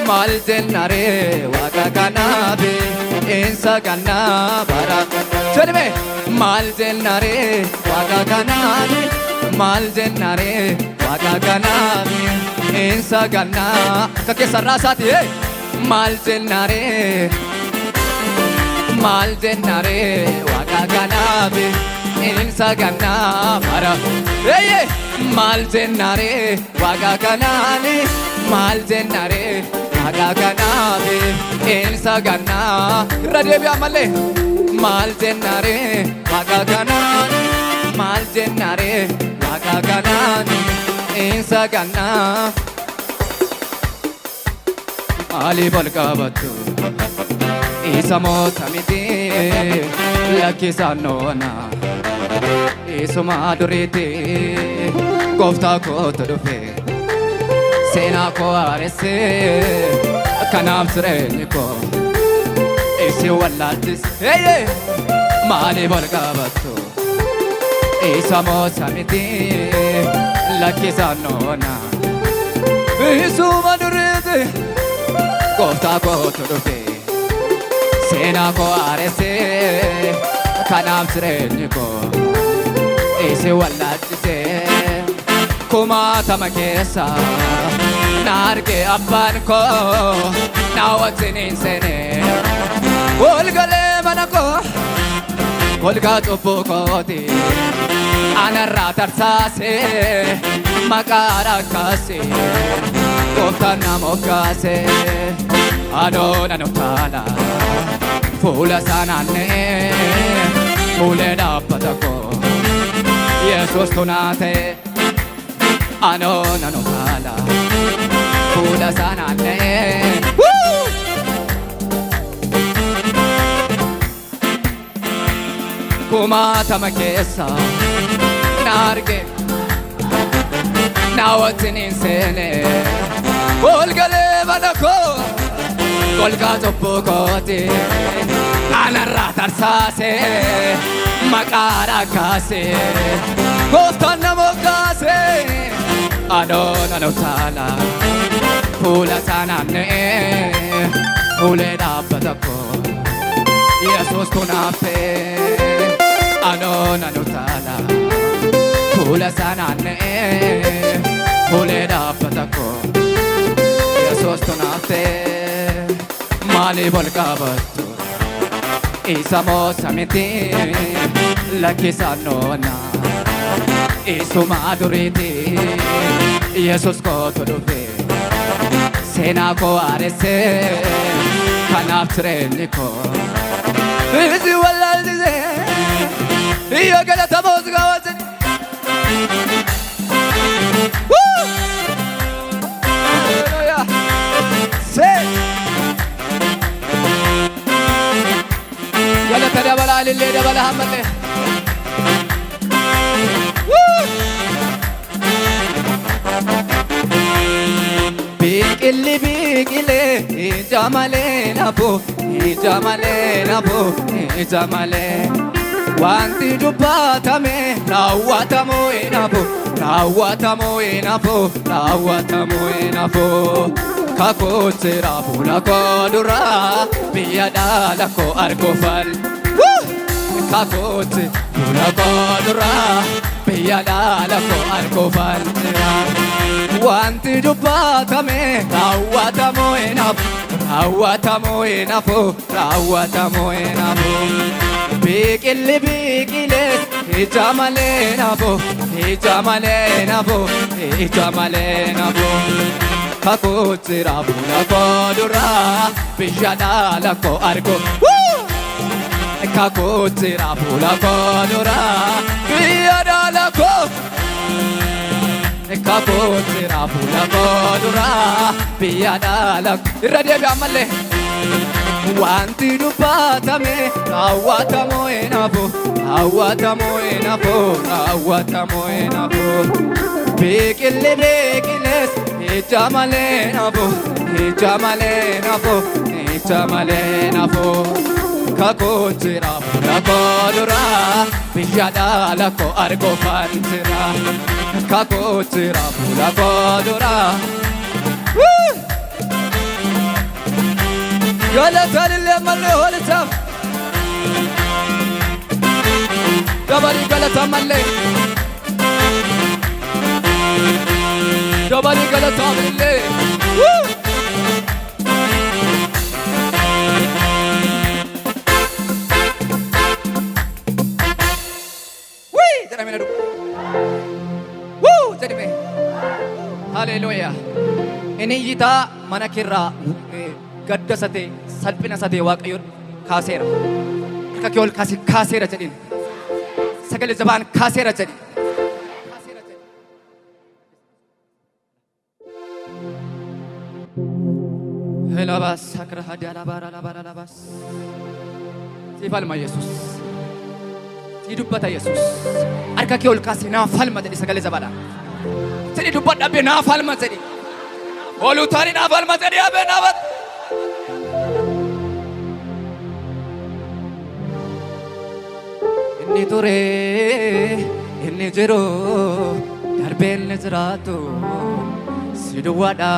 Mal jennare waqa kanabe insa ganna bara jedhame mal jennare waqa kanabe mal jennare waqa kanabe insa ganna kake sarrasati mal jennare waqa kanabe insa ganna bara mal jennare waqa kanabe mal jennare Agaganabe insa ganna radebya male mal jennare agaganane mal jennare agaganane insa ganna ali balqabatu isamo samiti lakisanona isuma durite gofta ko todufe Sena ko arese kanam sreniko esi wallatis mali balqabatu isamo samiti lakisanona isuma durite gofta ko todufe Sena ko arese kanam sreniko esi wallatis Kuma tamakesa narge abban ko nawatinin sene olgale manako olga topokoti anarra tarsase makara kase koftana mokase adona notala fula sanane fuleda patako yesus tonate Anona no tala Pula sanane Kuma tamakesa Narge Nawatinin sene Olgale vanako Olga zoppokoti Anarra tarsase Makara kase Koftana mokase Adona no tala Pula sanane Pule dabatako Yesus kunape Adona no tala Pula sanane Pule dabatako Yesus kunape Mali balqabatu Isamo samiti lakisanona Isuma duriti Yesus ko todufe Sena ko arese kanaf treniko Isi wallazize Iyo galata bozgawazin Hallelujah Say Galata dabala lille dabala hamale Biqile jamale nabo jamale wanti dubbatame rawatamo enabo kakotera bula kodura biyadala ko argofal kakote bula kodura biyadala ko argofal wanti dubbatame rawatamo enabo biqile jamale nabo kakotera bula kodura biyadala ko argo kakotera bula kodura biyadala ko kakotera bula kodura biyadala radebya male wanti dubbatame rawatamo enabo biqile jamale nabo kakotera bula kodura biyadala ko argo fantira kakotira pula kodura galata lille malle holta dabali galata malle dabali galata malle Hallelujah. Ini kita mana kira gadda sate salpina sate waaqayyoon kaaseera. Akka kee ol kaaseera jedhin. Sagalee jabaan kaaseera jedhin. Helabas sakra hadiala bara labas. Si falma Yesus. Si dubbata Yesus. Akka kee ol kaasee naa falma jedhi sagalee jabaadhaan. Sini dubbadha abbee naa falma jedhi. Ooluu taanii naa falma jedhi abbee naa falma. Inni ture inni jiru darbee inni jiraatu si duwwaadha